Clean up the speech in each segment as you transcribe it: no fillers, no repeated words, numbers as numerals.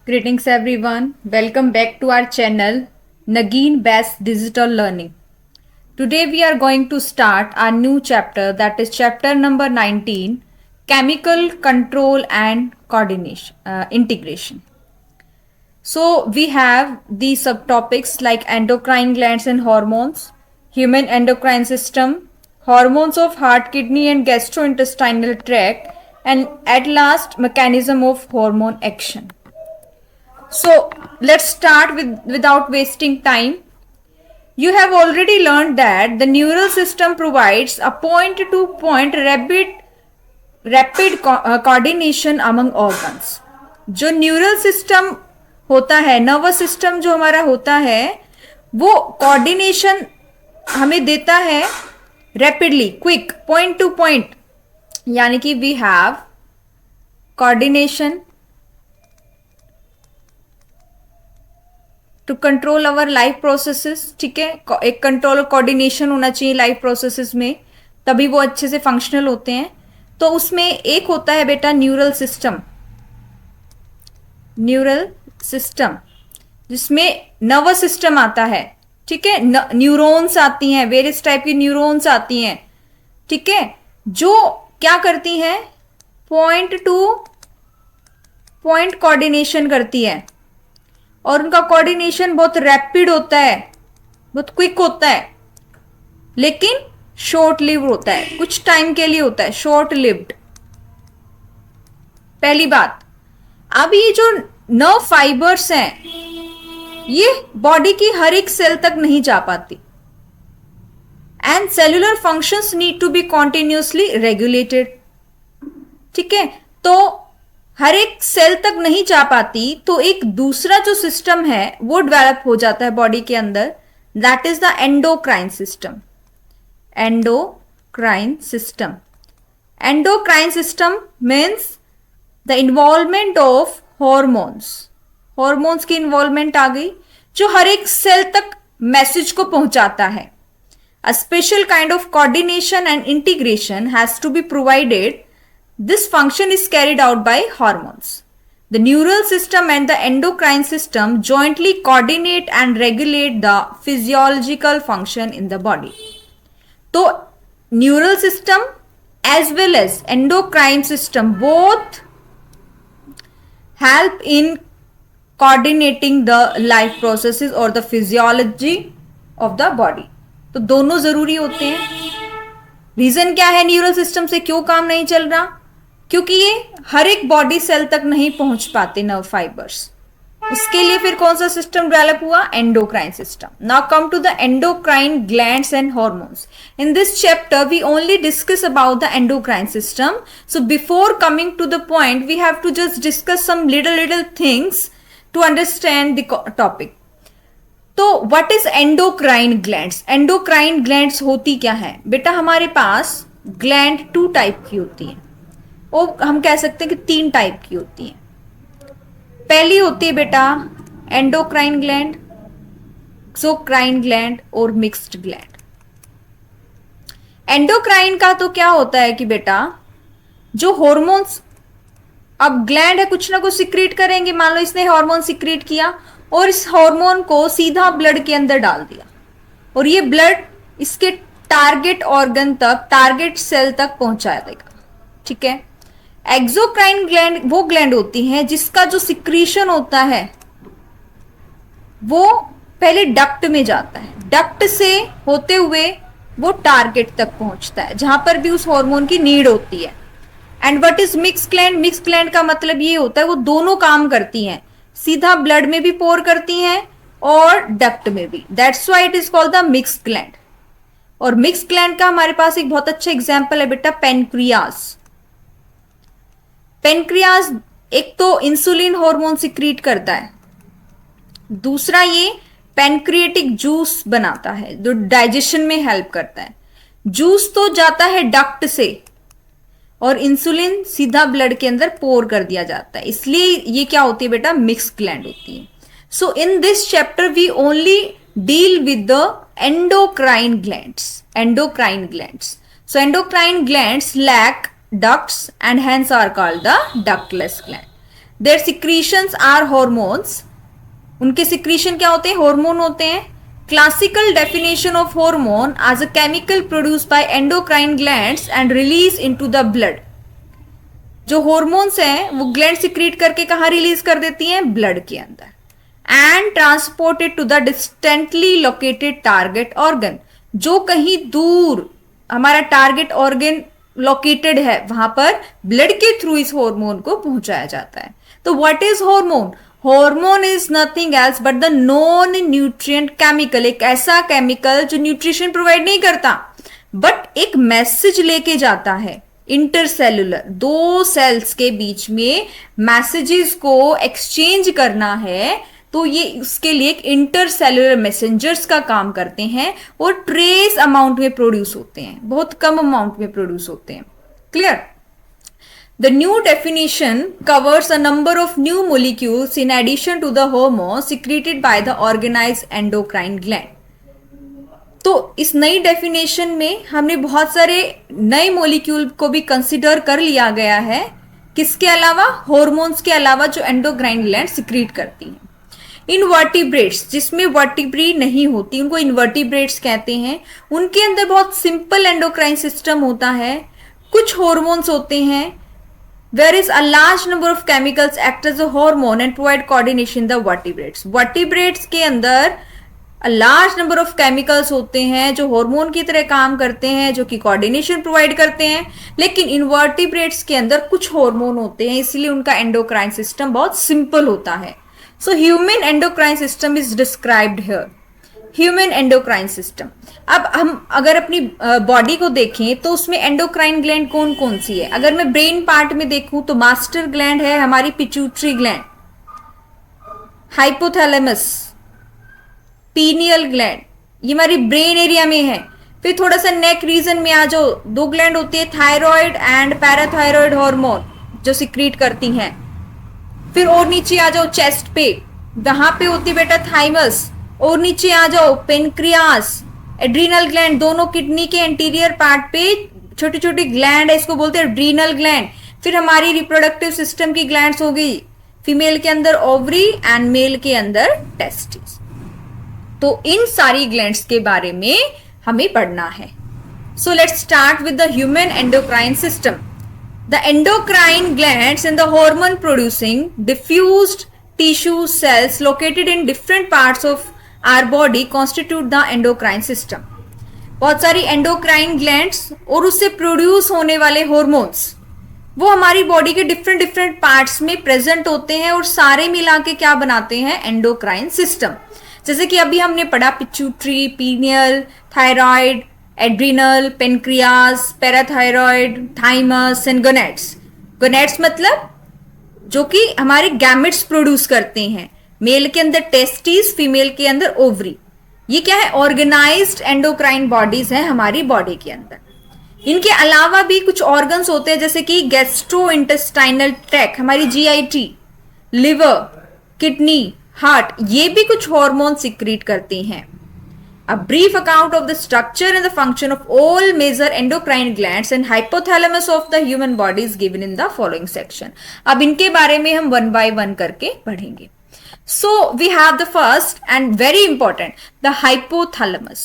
Greetings everyone. Welcome back to our channel Nagin Best Digital Learning. Today we are going to start our new chapter, that is chapter number 19, Chemical Control and Coordination Integration. So we have these subtopics like endocrine glands and hormones, human endocrine system, hormones of heart, kidney and gastrointestinal tract, and at last mechanism of hormone action. So let's start without wasting time. You have already learned that the neural system provides a point-to-point rapid coordination among organs. जो neural system होता है, nervous system जो हमारा होता है, वो coordination हमें देता है rapidly, quick, point to point, यानी कि we have coordination to control our life processes. ठीक है, एक कंट्रोल और कोऑर्डिनेशन होना चाहिए लाइफ प्रोसेसेस में, तभी वो अच्छे से फंक्शनल होते हैं. तो उसमें एक होता है बेटा न्यूरल सिस्टम, न्यूरल सिस्टम जिसमें नर्वस सिस्टम आता है. ठीक है, न्यूरॉन्स आती हैं, वेरियस टाइप की न्यूरॉन्स आती हैं. ठीक है, जो क्या करती हैं, पॉइंट टू पॉइंट कोऑर्डिनेशन करती है, और उनका कोऑर्डिनेशन बहुत रैपिड होता है, बहुत क्विक होता है, लेकिन शॉर्ट लिव्ड होता है, कुछ टाइम के लिए होता है, शॉर्ट लिव्ड. पहली बात. अब ये जो नर्व फाइबर्स हैं, ये बॉडी की हर एक सेल तक नहीं जा पाती, and cellular functions need to be continuously regulated. ठीक है, तो हर एक सेल तक नहीं जा पाती, तो एक दूसरा जो सिस्टम है वो डेवलप हो जाता है बॉडी के अंदर, that is the endocrine system. Endocrine system, endocrine system means the involvement of hormones. Hormones की इन्वॉल्वमेंट आ गई, जो हर एक सेल तक मैसेज को पहुंचाता है. A special kind of coordination and integration has to be provided. This function is carried out by hormones. The neural system and the endocrine system jointly coordinate and regulate the physiological function in the body. तो neural system as well as endocrine system both help in coordinating the life processes or the physiology of the body. तो दोनों जरूरी होते हैं. Reason क्या है, neural system से क्यों काम नहीं चल रहा? क्योंकि ये हर एक बॉडी सेल तक नहीं पहुंच पाते नर्व फाइबर्स. उसके लिए फिर कौन सा सिस्टम डेवलप हुआ? Endocrine system. Now come to the endocrine glands and hormones. In this chapter we only discuss about the endocrine system. So before coming to the point we have to just discuss some little things to understand the topic. तो what is endocrine glands? Endocrine glands होती क्या है बेटा? हमारे पास gland to type की होती है, और हम कह सकते हैं कि 3 टाइप की होती है. पहली होती है बेटा एंडोक्राइन ग्लैंड, एक्सोक्राइन ग्लैंड और मिक्स्ड ग्लैंड. एंडोक्राइन का तो क्या होता है कि बेटा जो हॉर्मोन्स, अब ग्लैंड है कुछ ना कुछ सिक्रीट करेंगे. मान लो इसने हार्मोन सिक्रीट किया और इस हार्मोन को सीधा ब्लड के अंदर डाल दिया, और ये ब्लड इसके टारगेट ऑर्गन तक, टारगेट सेल तक पहुंचा देगा. ठीक है. एक्सोक्राइन ग्लैंड वो ग्लैंड होती हैं जिसका जो सिक्रीशन होता है वो पहले डक्ट में जाता है, डक्ट से होते हुए वो टारगेट तक पहुंचता है जहां पर भी उस हार्मोन की नीड होती है. And what is mix gland? Mix gland का मतलब ये होता है वो दोनों काम करती हैं, सीधा ब्लड में भी पोर करती हैं और डक्ट में भी. That's why it is called the mix gland. और मिक्स ग्लैंड का हमारे पास एक बहुत अच्छा एग्जाम्पल है बेटा, पेनक्रियाज. पेनक्रियाज एक तो इंसुलिन हार्मोन सिक्रीट करता है, दूसरा ये पेनक्रिएटिक जूस बनाता है जो डाइजेशन में हेल्प करता है. जूस तो जाता है डक्ट से और इंसुलिन सीधा ब्लड के अंदर पोर कर दिया जाता है, इसलिए ये क्या होती है बेटा? मिक्स ग्लैंड होती है. So in this chapter we only deal with the endocrine glands. Endocrine glands. So endocrine glands lack ducts and hence are called the ductless gland. Their secretions are hormones, उनके secretion क्या होते हैं, hormone होते हैं. Classical definition of hormone as a chemical produce by endocrine glands and release into the blood. जो hormones हैं वो gland secrete करके कहां रिलीज कर देती हैं, ब्लड के अंदर, and transported to the distantly located target organ. जो कहीं दूर हमारा टारगेट ऑर्गन लोकेटेड है वहां पर ब्लड के थ्रू इस हार्मोन को पहुंचाया जाता है. तो what is hormone? Hormone is nothing else but the non nutrient chemical. एक ऐसा केमिकल जो न्यूट्रिशन प्रोवाइड नहीं करता बट एक मैसेज लेके जाता है. इंटरसेलुलर, दो सेल्स के बीच में मैसेजेस को एक्सचेंज करना है तो ये उसके लिए एक इंटरसेलुलर मैसेंजर्स का काम करते हैं और ट्रेस अमाउंट में प्रोड्यूस होते हैं, बहुत कम अमाउंट में प्रोड्यूस होते हैं. Clear? The new definition covers a number of new molecules in addition to the hormones secreted by the organized endocrine gland. तो इस नई डेफिनेशन में हमने बहुत सारे नए मॉलिक्यूल को भी कंसिडर कर लिया गया है. किसके अलावा? हॉर्मोन्स के अलावा जो एंडोक्राइन ग्लैंड सिक्रीट करती हैं. इनवर्टिब्रेट्स, जिसमें वर्टिब्री नहीं होती उनको इनवर्टिब्रेट्स कहते हैं. उनके अंदर बहुत सिंपल एंडोक्राइन सिस्टम होता है. कुछ हॉर्मोन्स होते हैं. There is a large number of chemicals act as a hormone and provide coordination in the vertebrates. Vertebrates के अंदर a large number of chemicals होते हैं जो हार्मोन की तरह काम करते हैं, जो कि कोऑर्डिनेशन प्रोवाइड करते हैं. लेकिन इनवर्टिब्रेट्स के अंदर कुछ हार्मोन होते हैं, इसलिए उनका एंडोक्राइन सिस्टम बहुत सिंपल होता है. So human endocrine system is described here. Human endocrine system. अब हम अगर अपनी बॉडी को देखें तो उसमें एंडोक्राइन ग्लैंड कौन कौन सी है. अगर मैं ब्रेन पार्ट में देखूं तो मास्टर ग्लैंड है हमारी pituitary gland, hypothalamus, pineal gland, ये हमारी ब्रेन एरिया में है. फिर थोड़ा सा नेक रीजन में आ जाओ, दो ग्लैंड होती है, थायराइड एंड पैराथायराइड हार्मोन जो सिक्रीट करती हैं. फिर और नीचे आ जाओ चेस्ट पे, वहां पे होती है बेटा थाइमस. और नीचे आ जाओ पेनक्रियास, एड्रीनल ग्लैंड, दोनों किडनी के एंटीरियर पार्ट पे छोटी छोटी ग्लैंड है, इसको बोलते हैं एड्रीनल ग्लैंड. फिर हमारी रिप्रोडक्टिव सिस्टम की ग्लैंड्स हो गई, फीमेल के अंदर ओवरी एंड मेल के अंदर टेस्टिस. तो इन सारी ग्लैंड्स के बारे में हमें पढ़ना है. So let's start with the human endocrine system. The endocrine glands in the hormone producing diffused tissue cells located in different parts of our body constitute the endocrine system. बहुत सारी एंडोक्राइन ग्लैंड्स और उससे produce होने वाले hormones वो हमारी body के different different parts में प्रेजेंट होते हैं और सारे मिला के क्या बनाते हैं, एंडोक्राइन सिस्टम. जैसे कि अभी हमने पढ़ा pituitary, pineal, thyroid, adrenal, pancreas, parathyroid, thymus and gonads. Gonads मतलब जो कि हमारे गैमेट्स प्रोड्यूस करते हैं. मेल के अंदर टेस्टिस, फीमेल के अंदर ओवरी. ये क्या है, ऑर्गेनाइज्ड एंडोक्राइन बॉडीज है हमारी बॉडी के अंदर. इनके अलावा भी कुछ ऑर्गन्स होते हैं जैसे कि गैस्ट्रो इंटेस्टाइनल ट्रैक्ट, हमारी जीआईटी, लिवर, किडनी, हार्ट, ये भी कुछ हार्मोन सिक्रीट करती हैं. A brief account of the structure and the function of all major endocrine glands and hypothalamus of the human body is given in the following section. अब इनके बारे में हम one by one करके पढ़ेंगे. So we have the first and very important, the hypothalamus.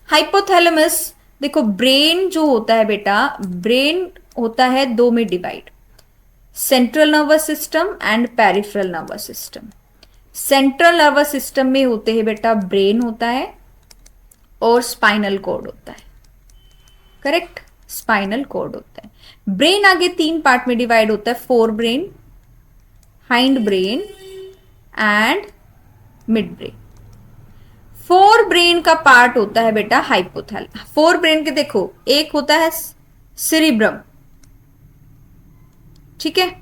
Hypothalamus, देखो brain जो होता है बेटा, ब्रेन होता है दो में divide, central nervous system and peripheral nervous system. Central nervous system में होते हैं बेटा ब्रेन होता है और स्पाइनल कॉर्ड होता है. करेक्ट, स्पाइनल कॉर्ड होता है. ब्रेन आगे तीन पार्ट में डिवाइड होता है, fore brain, hind brain and mid brain. Fore brain का पार्ट होता है बेटा हाइपोथैलेमस. फोर ब्रेन के देखो, एक होता है सेरिब्रम, ठीक है,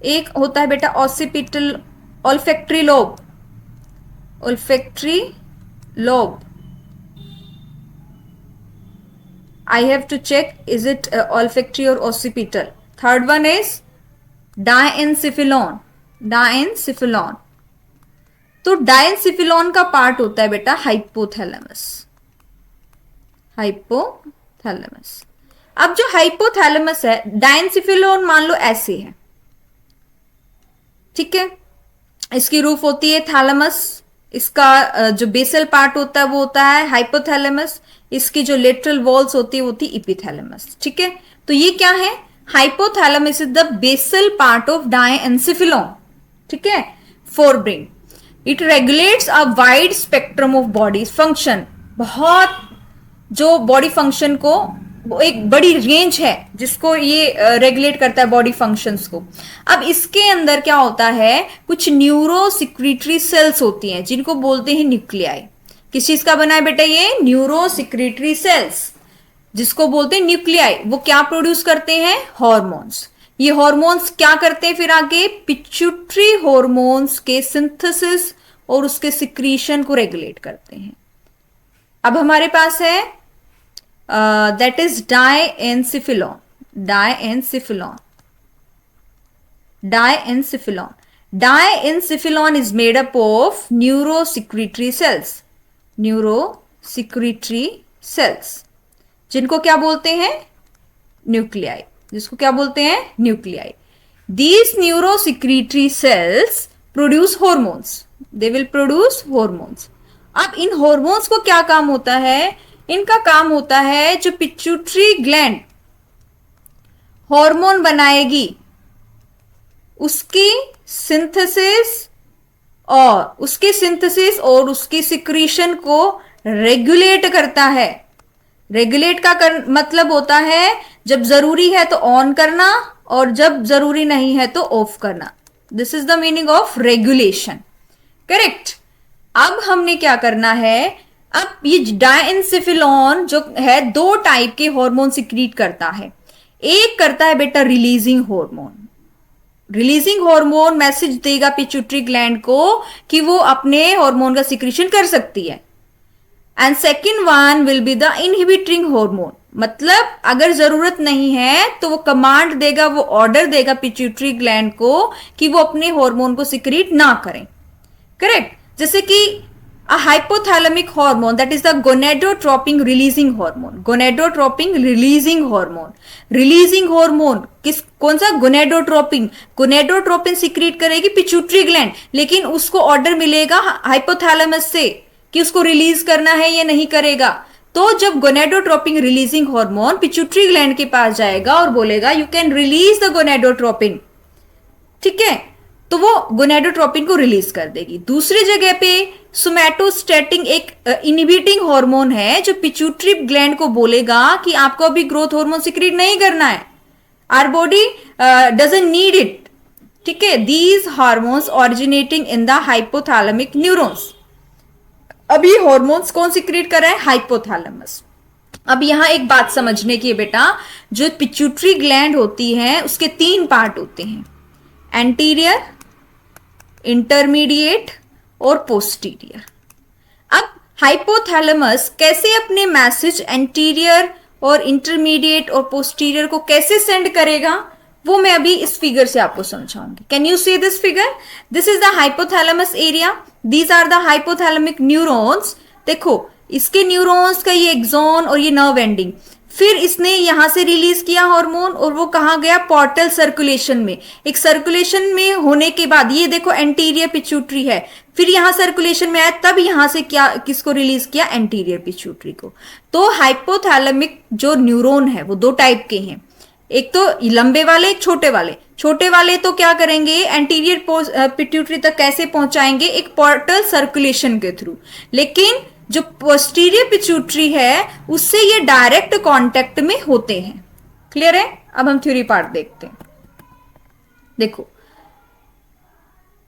एक होता है बेटा occipital olfactory lobe, olfactory lobe. I have to check is it olfactory or occipital. Third one is diencephalon, diencephalon. तो डायनसिफिलॉन का पार्ट होता है बेटा हाइपोथैलेमस, हाइपोथैलेमस. अब जो हाइपोथैलेमस है, डायनसिफिलॉन मान लो ऐसे है, ठीक है। इसकी रूफ होती है थैलेमस, इसका जो बेसल पार्ट होता है वो होता है हाइपोथैलेमस, इसकी जो लेटरल वॉल्स होती है इपीथैलेमस। ठीक है, तो ये क्या है, hypothalamus is the basal part of diencephalon. ठीक है, forebrain. It regulates a wide spectrum of body function, बहुत जो बॉडी फंक्शन को, एक बड़ी रेंज है जिसको ये रेगुलेट करता है बॉडी फंक्शंस को। अब इसके अंदर क्या होता है, कुछ न्यूरो सिक्रीटरी सेल्स होती हैं जिनको बोलते हैं न्यूक्लियाई। किस चीज का बना है बेटा ये, न्यूरो सिक्रीटरी सेल्स, जिसको बोलते हैं न्यूक्लियाई। वो क्या प्रोड्यूस करते हैं, हॉर्मोन्स। ये हॉर्मोन्स क्या करते हैं फिर आगे, पिट्यूटरी हॉर्मोन्स के सिंथेसिस और उसके सिक्रीशन को रेगुलेट करते हैं। अब हमारे पास है that is diencephalon. Diencephalon is made up of neurosecretory cells, जिनको क्या बोलते हैं, न्यूक्लियाई, जिसको क्या बोलते हैं, nuclei. These neurosecretory cells produce hormones, they will produce hormones. अब इन हॉर्मोन्स को क्या काम होता है, इनका काम होता है जो पिट्यूटरी ग्लैंड हार्मोन बनाएगी उसकी सिंथेसिस और उसकी सिक्रीशन को रेगुलेट करता है। रेगुलेट का मतलब होता है जब जरूरी है तो ऑन करना और जब जरूरी नहीं है तो ऑफ करना। This is the meaning of regulation, correct. अब हमने क्या करना है, अब ये डायएन्सिफिलॉन जो है दो टाइप के हार्मोन सिक्रीट करता है। एक करता है बेटा रिलीजिंग हार्मोन मैसेज देगा पिट्यूटरी ग्लैंड को कि वो अपने हार्मोन का सिक्रीशन कर सकती है। And second one will be the inhibiting hormone, मतलब अगर जरूरत नहीं है तो वो कमांड देगा, वो ऑर्डर देगा पिट्यूटरी ग्लैंड को कि वो अपने हार्मोन को सिक्रीट ना करें, करेक्ट। जैसे कि a hypothalamic hormone, that is the gonadotropin releasing hormone किस, कौन सा, गोनेडोट्रोपिन सिक्रीट करेगी पिट्यूटरी ग्लैंड, लेकिन उसको ऑर्डर मिलेगा हाइपोथैलेमस से कि उसको रिलीज करना है या नहीं करेगा। तो जब gonadotropin releasing hormone pituitary gland के पास जाएगा और बोलेगा you can release the gonadotropin, ठीक है, तो वो गोनेडोट्रोपिन को रिलीज कर देगी। दूसरी जगह पे सोमैटोस्टैटिन एक इनहिबिटिंग हार्मोन है जो पिट्यूटरी ग्लैंड को बोलेगा कि आपको अभी ग्रोथ हार्मोन सिक्रीट नहीं करना है, our body doesn't need it, ठीक है। These hormones originating in the hypothalamic neurons. अभी हार्मोन्स कौन सिक्रीट कर रहा है, हाइपोथैलेमस। अब यहां एक बात समझने की है बेटा, जो पिट्यूटरी ग्लैंड होती है उसके तीन पार्ट होते हैं, एंटीरियर, इंटरमीडिएट और पोस्टीरियर। अब हाइपोथैलेमस कैसे अपने मैसेज एंटीरियर और इंटरमीडिएट और पोस्टीरियर को कैसे सेंड करेगा वो मैं अभी इस फिगर से आपको समझाऊंगी। Can you see this figure, this is the hypothalamus area, these are the hypothalamic neurons. देखो इसके न्यूरॉन्स का ये एक्सॉन और ये नर्व एंडिंग, फिर इसने यहां से रिलीज किया हार्मोन और वो कहां गया, पोर्टल सर्कुलेशन में। एक सर्कुलेशन में होने के बाद ये देखो एंटीरियर पिट्यूटरी है, फिर यहां सर्कुलेशन में आया, तब यहां से क्या, किसको रिलीज किया, एंटीरियर पिट्यूटरी को। तो हाइपोथैलेमिक जो न्यूरॉन है वो दो टाइप के हैं, एक तो लंबे वाले, एक छोटे वाले। छोटे वाले तो क्या करेंगे, एंटीरियर पिट्यूटरी तक कैसे पहुंचाएंगे, एक पोर्टल सर्कुलेशन के थ्रू। लेकिन जो पोस्टीरियर पिट्यूटरी है उससे ये डायरेक्ट कांटेक्ट में होते हैं। क्लियर है। अब हम थ्योरी पार्ट देखते हैं। देखो,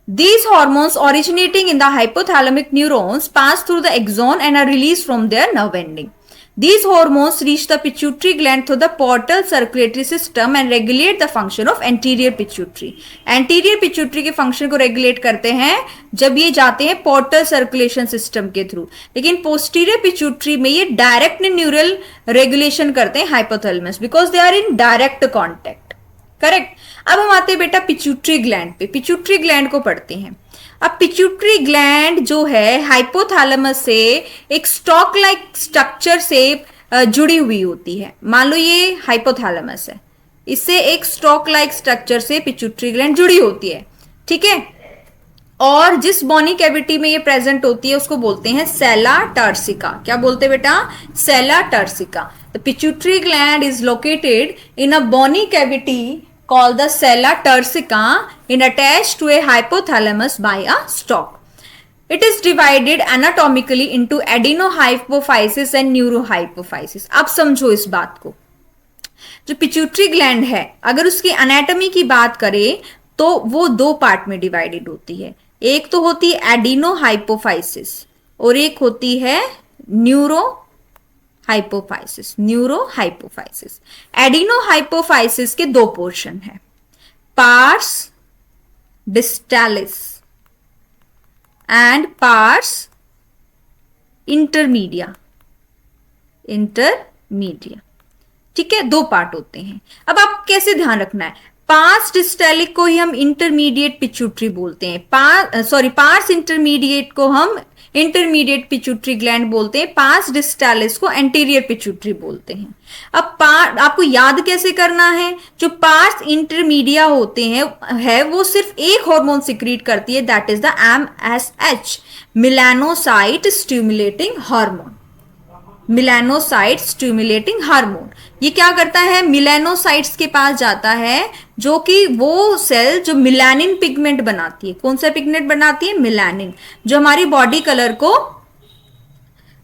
these hormones originating in the hypothalamic neurons pass through the axon and are released from their nerve ending. These hormones reach the pituitary gland through the portal circulatory system and regulate the function of anterior pituitary. Anterior pituitary के function को regulate करते हैं जब ये जाते हैं portal circulation system के through, लेकिन posterior pituitary में ये direct neural regulation करते हैं hypothalamus because they are in direct contact. Correct. अब हम आते हैं बेटा पिट्यूटरी ग्लैंड पे, पिट्यूटरी ग्लैंड को पढ़ते हैं। अब पिट्यूटरी ग्लैंड जो है हाइपोथैलेमस से एक स्टॉक लाइक स्ट्रक्चर से जुड़ी हुई होती है। मान लो ये हाइपोथैलेमस है, इससे एक स्टॉक लाइक स्ट्रक्चर से पिट्यूटरी ग्लैंड जुड़ी होती है। ठीक है। और जिस बोनी कैविटी में ये प्रेजेंट होती है उसको बोलते हैं सेला टर्सिका। क्या बोलते हैं बेटा? Sella turcica. The pituitary gland is located in a bony cavity called the sella turcica and attached to a hypothalamus by a stalk. It is divided anatomically into adenohypophysis and neurohypophysis. अब समझो इस बात को। जो pituitary gland है अगर उसकी anatomy की बात करें तो वो दो पार्ट में डिवाइडेड होती है। एक तो होती है एडिनोहाइपोफाइसिस और एक होती है न्यूरोहाइपोफाइसिस। न्यूरोहाइपोफाइसिस, एडिनोहाइपोफाइसिस के दो पोर्शन है, pars distalis and pars intermedia. Intermedia, ठीक है, दो पार्ट होते हैं। अब आप कैसे ध्यान रखना है, पार्स डिस्टालिक को ही हम इंटरमीडिएट पिट्यूटरी बोलते हैं, पार्स इंटरमीडिएट को हम इंटरमीडिएट पिट्यूटरी ग्लैंड बोलते हैं, पार्स डिस्टालिस को एंटीरियर पिट्यूटरी बोलते हैं। अब आपको याद कैसे करना है, जो पार्स इंटरमीडिया होते हैं वो सिर्फ एक हार्मोन सिक्रीट करती है, that is the MSH, melanocyte stimulating hormone. Melanocyte stimulating hormone ये क्या करता है, मिलेनोसाइट्स के पास जाता है, जो कि वो सेल जो मिलानिन पिगमेंट बनाती है। कौन सा पिगमेंट बनाती है? मिलानिन, जो हमारी बॉडी कलर को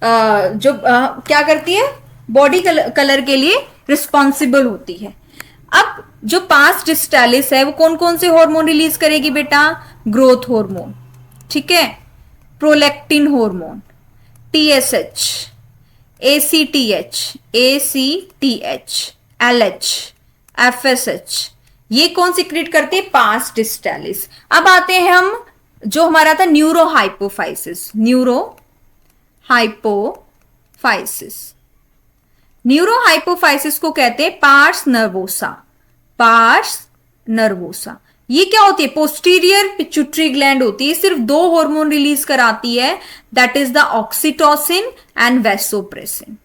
क्या करती है, बॉडी कलर के लिए रिस्पॉन्सिबल होती है। अब जो पार्स डिस्टालिस है वो कौन कौन से हार्मोन रिलीज करेगी बेटा? ग्रोथ हार्मोन, ठीक है, prolactin hormone, TSH, ACTH, LH, FSH, ये कौन सिक्रीट करते हैं? पार्स डिस्टालिस। अब आते हैं हम जो हमारा था न्यूरोहाइपोफाइसिस। न्यूरोहाइपोफाइसिस को कहते हैं पार्स नर्वोसा। पार्स नर्वोसा ये क्या होती है? पोस्टीरियर पिट्यूटरी ग्लैंड होती है, सिर्फ दो हार्मोन रिलीज कराती है, that is the oxytocin and vasopressin.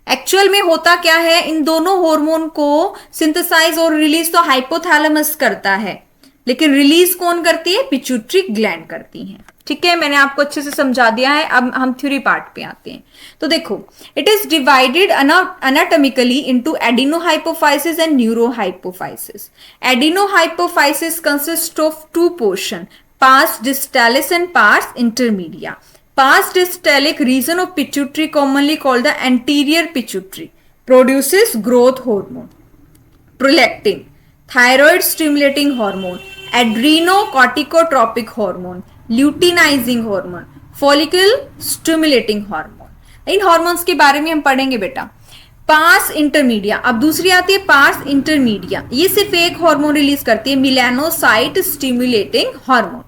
Actual में होता क्या है, इन दोनों हार्मोन को सिंथेसाइज और रिलीज तो हाइपोथैलेमस करता है, लेकिन रिलीज कौन करती है? पिट्यूटरी ग्लैंड करती है। ठीक है, मैंने आपको अच्छे से समझा दिया है। अब हम थ्योरी पार्ट पे आते हैं। तो देखो, it is divided anatomically into adenohypophysis and neurohypophysis. Adenohypophysis consists of two portions, pars distalis and pars intermedia. Pars distalic region of pituitary, commonly called the anterior pituitary, produces growth hormone, prolactin, thyroid stimulating hormone, adrenocorticotropic hormone, luteinizing hormone, follicle stimulating hormone. इन hormones के बारे में हम पढ़ेंगे बेटा। Parse intermedia, अब दूसरी आती है पार्स इंटरमीडिया, ये सिर्फ एक हार्मोन रिलीज करती है, melanocyte stimulating hormone.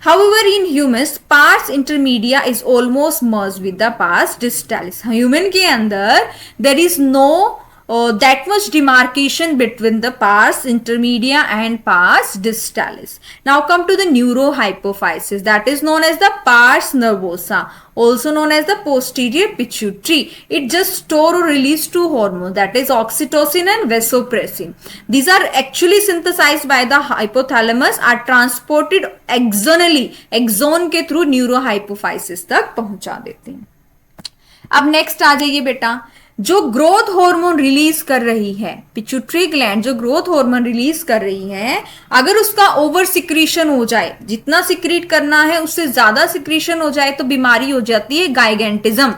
However, in humans, pars intermedia is almost merged with the pars distalis. Human के अंदर there is no that much demarcation between the pars intermedia and pars distalis. Now come to the neurohypophysis, that is known as the pars nervosa, also known as the posterior pituitary. It just store or release two hormones, that is oxytocin and vasopressin. These are actually synthesized by the hypothalamus, are transported axonally, axon के through neurohypophysis तक पहुंचा देते हैं। अब next आ जाइए बेटा, जो growth hormone release कर रही है पिट्यूटरी ग्लैंड, जो ग्रोथ हार्मोन रिलीज कर रही है, अगर उसका ओवर सिक्रीशन हो जाए, जितना सिक्रीट करना है उससे ज्यादा सिक्रीशन हो जाए तो बीमारी हो जाती है गाइगेंटिज्म,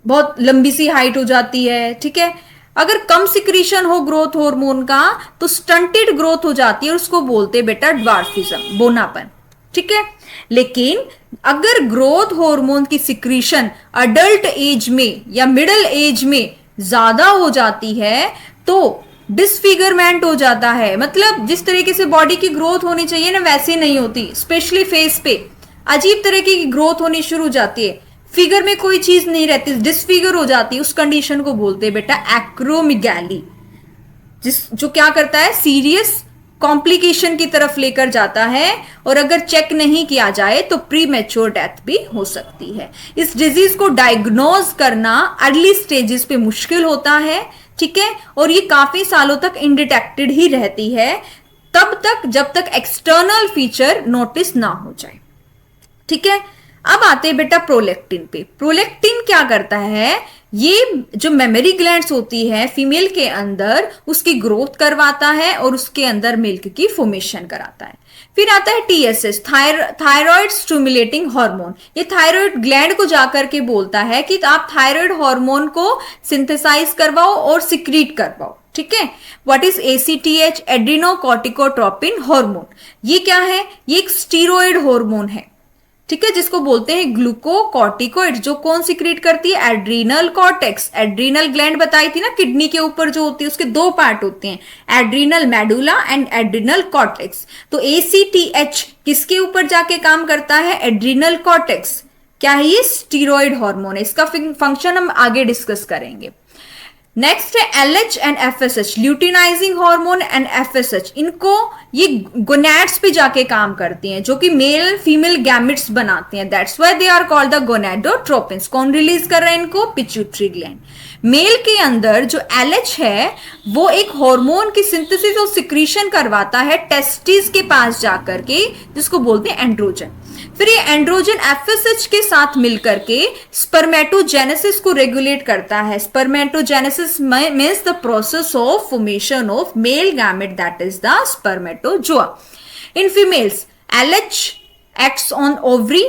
बहुत लंबी सी हाइट हो जाती है। ठीक है, अगर कम सिक्रीशन हो ग्रोथ हार्मोन का तो स्टंटेड ग्रोथ हो जाती है, उसको बोलते हैं बेटा ड्वार्फिज्म, बोनापन। ठीक है, लेकिन अगर ग्रोथ हार्मोन की सिक्रीशन अडल्ट एज में या मिडिल एज में ज्यादा हो जाती है तो डिसफिगरमेंट हो जाता है। मतलब जिस तरीके से बॉडी की ग्रोथ होनी चाहिए ना, वैसे नहीं होती, स्पेशली फेस पे अजीब तरीके की ग्रोथ होनी शुरू हो जाती है, फिगर में कोई चीज नहीं रहती, डिसफिगर हो जाती है। उस कंडीशन को बोलते हैं बेटा एक्रोमेगाली, जो क्या करता है, सीरियस कॉम्प्लिकेशन की तरफ लेकर जाता है, और अगर चेक नहीं किया जाए तो प्री मैच्योर डेथ भी हो सकती है। इस डिजीज को डायग्नोज करना अर्ली स्टेजेस पे मुश्किल होता है। ठीक है, और ये काफी सालों तक इनडिटेक्टेड ही रहती है। तब तक जब तक एक्सटर्नल फीचर नोटिस ना हो जाए। ठीक है, अब आते हैं बेटा प्रोलेक्टिन पे। प्रोलेक्टिन क्या करता है, ये जो मेमोरी ग्लैंड्स होती है फीमेल के अंदर, उसकी ग्रोथ करवाता है और उसके अंदर मिल्क की फॉर्मेशन कराता है। फिर आता है टीएसएच, थायराइड स्टिमुलेटिंग हार्मोन। ये थायराइड ग्लैंड को जाकर के बोलता है कि आप थायराइड हार्मोन को सिंथेसाइज करवाओ और सिक्रीट करवाओ। ठीक है, व्हाट इज एसीटीएच, एड्रीनोकॉर्टिकोट्रोपिन हार्मोन। ये क्या है, ये एक स्टीरॉयड हार्मोन है। ठीक है, जिसको बोलते हैं ग्लूकोकॉर्टिकोइड, जो कौन सिक्रीट करती है, एड्रीनल कॉर्टेक्स। एड्रीनल ग्लैंड बताई थी ना, किडनी के ऊपर जो होती है, उसके दो पार्ट होते हैं, adrenal medulla and adrenal cortex. तो एसीटीएच किसके ऊपर जाके काम करता है, एड्रीनल कॉर्टेक्स। क्या है ये, स्टीरॉयड हार्मोन है। इसका फंक्शन हम आगे डिस्कस करेंगे। नेक्स्ट है LH and FSH, luteinizing hormone and FSH. इनको ये गोनैड्स पे जाके काम करती हैं, जो कि मेल फीमेल गैमेट्स बनाते हैं। That's why they are called the gonadotropins. कौन रिलीज कर रहा है इनको, पिट्यूटरी ग्लैंड। मेल के अंदर जो एलएच है वो एक हार्मोन की सिंथेसिस और सिक्रीशन करवाता है टेस्टिस के पास जाकर के, जिसको बोलते हैं एंड्रोजन। फिर ये एंड्रोजन एफएसएच के साथ मिलकर के स्पर्मेटोजेनेसिस को रेगुलेट करता है। Spermatogenesis means the process of formation of male gamete, that is the spermatozoa. In females LH acts on ovary.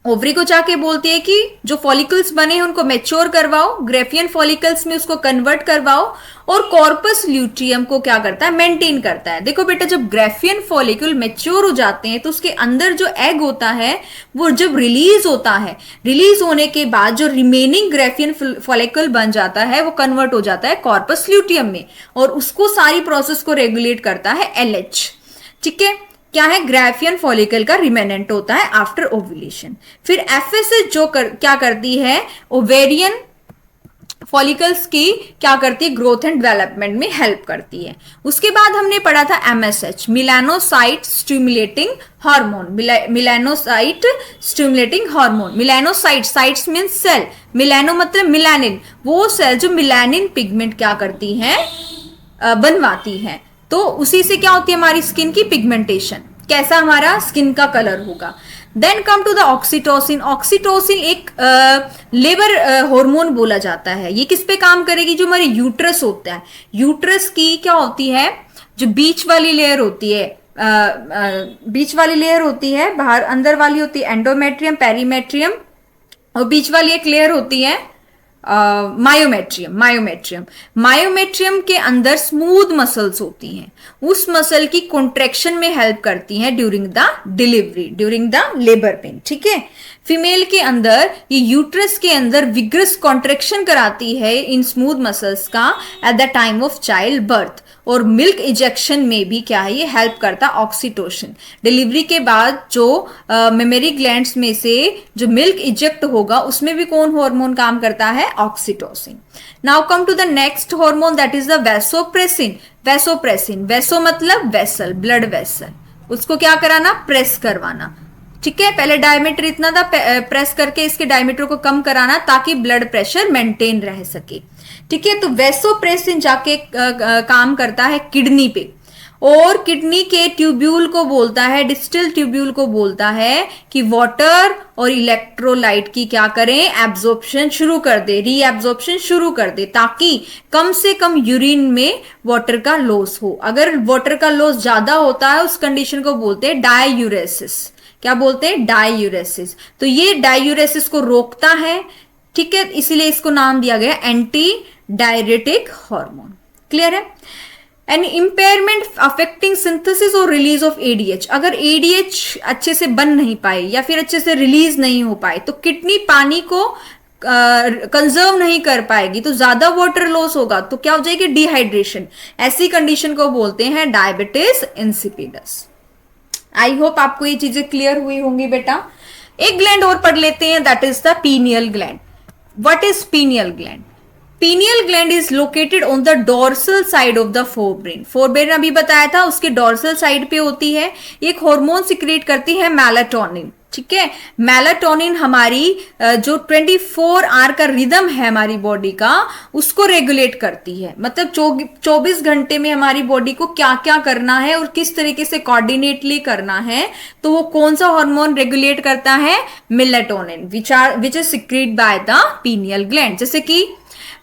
Ovary को जाके बोलती है कि जो फॉलिकल्स बने हैं उनको मैच्योर करवाओ, ग्रेफियन फॉलिकल्स में उसको कन्वर्ट करवाओ, और कॉर्पस ल्यूटियम को क्या करता है, मेंटेन करता है। देखो बेटा, जब ग्रेफियन फॉलिकल मैच्योर हो जाते हैं तो उसके अंदर जो एग होता है वो जब रिलीज होता है, रिलीज होने के बाद जो रिमेनिंग ग्रेफियन फॉलिकल बन जाता है वो कन्वर्ट हो जाता है कॉर्पस ल्यूटियम में, और उसको सारी प्रोसेस को रेगुलेट करता है एलएच। ठीक है, क्या है, ग्रेफियन फॉलिकल का रिमेनेंट होता है आफ्टर ओव्यूलेशन। फिर एफएसएच जो क्या करती है, ओवेरियन फॉलिकल्स की क्या करती है, ग्रोथ एंड डेवलपमेंट में हेल्प करती है। उसके बाद हमने पढ़ा था MSH, melanocyte stimulating hormone. Melanocyte stimulating hormone, melanocyte, cytes mean cell, melano मतलब मिलानिन, वो सेल जो मिलानिन पिगमेंट क्या करती है, बनवाती है। तो उसी से क्या होती है हमारी स्किन की पिगमेंटेशन, कैसा हमारा स्किन का कलर होगा। Then come to the oxytocin. Oxytocin एक लेबर हार्मोन बोला जाता है। ये किस पे काम करेगी, जो हमारे यूट्रस होता है, यूट्रस की क्या होती है, जो बीच वाली लेयर होती है, बीच वाली लेयर होती है, बाहर अंदर वाली होती है एंडोमेट्रियम, पेरीमेट्रियम, और बीच वाली एक लेयर होती है मायोमेट्रियम। मायोमेट्रियम के अंदर स्मूथ मसल्स होती हैं, उस मसल की कॉन्ट्रैक्शन में हेल्प करती हैं during the delivery, during the labour pain. ठीक है, फीमेल के अंदर ये यूट्रस के अंदर विग्रस कॉन्ट्रैक्शन कराती है इन स्मूथ मसल्स का at the time of child birth, और मिल्क इजेक्शन में भी क्या है, ये हेल्प करता ऑक्सीटोसिन। डिलीवरी के बाद जो मेमोरी ग्लैंड्स में से जो मिल्क इजेक्ट होगा उसमें भी कौन हार्मोन काम करता है, oxytocin. Now come to the next hormone, that is the vasopressin. Vasopressin, vaso मतलब वेसल, ब्लड वेसल, उसको क्या कराना, प्रेस करवाना। ठीक है, पहले डायमीटर इतना था, प्रेस करके इसके डायमीटर को कम कराना ताकि ब्लड प्रेशर मेंटेन रह सके। ठीक है, तो वैसोप्रेसिन जाके काम करता है किडनी पे, और किडनी के ट्यूब्यूल को बोलता है, डिस्टल ट्यूब्यूल को बोलता है कि वाटर और इलेक्ट्रोलाइट की क्या करें, एब्जॉर्प्शन शुरू कर दे, रीएब्जॉर्प्शन शुरू कर दे, ताकि कम से कम यूरिन में वाटर का लॉस हो। अगर वाटर का लॉस ज्यादा होता है उस कंडीशन को बोलते हैं डाययूरेसिस। क्या बोलते हैं, डाययूरेसिस। तो ये डाययूरेसिस को रोकता है। ठीक है, इसीलिए इसको नाम दिया गया एंटी डायरेटिक हार्मोन। क्लियर है। एन इम्पेयरमेंट अफेक्टिंग सिंथेसिस और रिलीज ऑफ एडीएच। अगर एडीएच अच्छे से बन नहीं पाए या फिर अच्छे से रिलीज नहीं हो पाए तो किडनी पानी को कंजर्व नहीं कर पाएगी, तो ज्यादा वाटर लॉस होगा, तो क्या हो जाएगी, डिहाइड्रेशन। ऐसी कंडीशन को बोलते हैं डायबिटीज इंसिपिडस। आई होप आपको ये चीजें क्लियर हुई होंगी बेटा। एक ग्लैंड और पढ़ लेते हैं, that is the pineal gland. What is pineal gland? Pineal gland is located on the dorsal side of the forebrain. Forebrain अभी बताया था, उसके डोर्सल साइड पे होती है। एक हार्मोन सिक्रेट करती है मेलाटोनिन। ठीक है। मेलाटोनिन हमारी जो 24 आवर का रिदम है हमारी बॉडी का, उसको रेगुलेट करती है। मतलब 24 घंटे में हमारी बॉडी को क्या क्या करना है और किस तरीके से कोऑर्डिनेटली करना है, तो वो कौन सा हार्मोन रेगुलेट करता है? Melatonin, which is secrete by the pineal gland. जैसे कि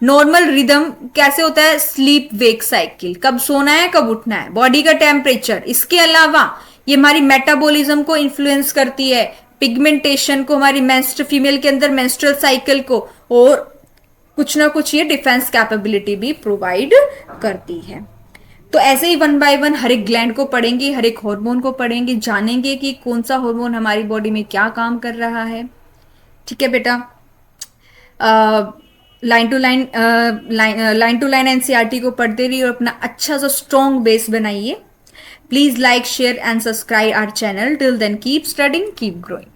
नॉर्मल रिदम कैसे होता है? स्लीप वेक साइकिल, कब सोना है कब उठना है, बॉडी का टेम्परेचर। इसके अलावा ये हमारी मेटाबॉलिज्म को इन्फ्लुएंस करती है, पिगमेंटेशन को, हमारी फीमेल के अंदर मेंस्ट्रुअल साइकिल को, और कुछ ना कुछ ये डिफेंस कैपेबिलिटी भी प्रोवाइड करती है। तो ऐसे ही वन बाय वन हर एक ग्लैंड को पढ़ेंगे, हर एक हार्मोन को पढ़ेंगे, जानेंगे कि कौन सा हार्मोन हमारी बॉडी में क्या काम कर रहा है। ठीक है बेटा। लाइन टू लाइन एनसीईआरटी को पढ़ते रहिए और अपना अच्छा सा स्ट्रॉन्ग बेस बनाइए। Please like, share and subscribe our channel. Till then keep studying, keep growing.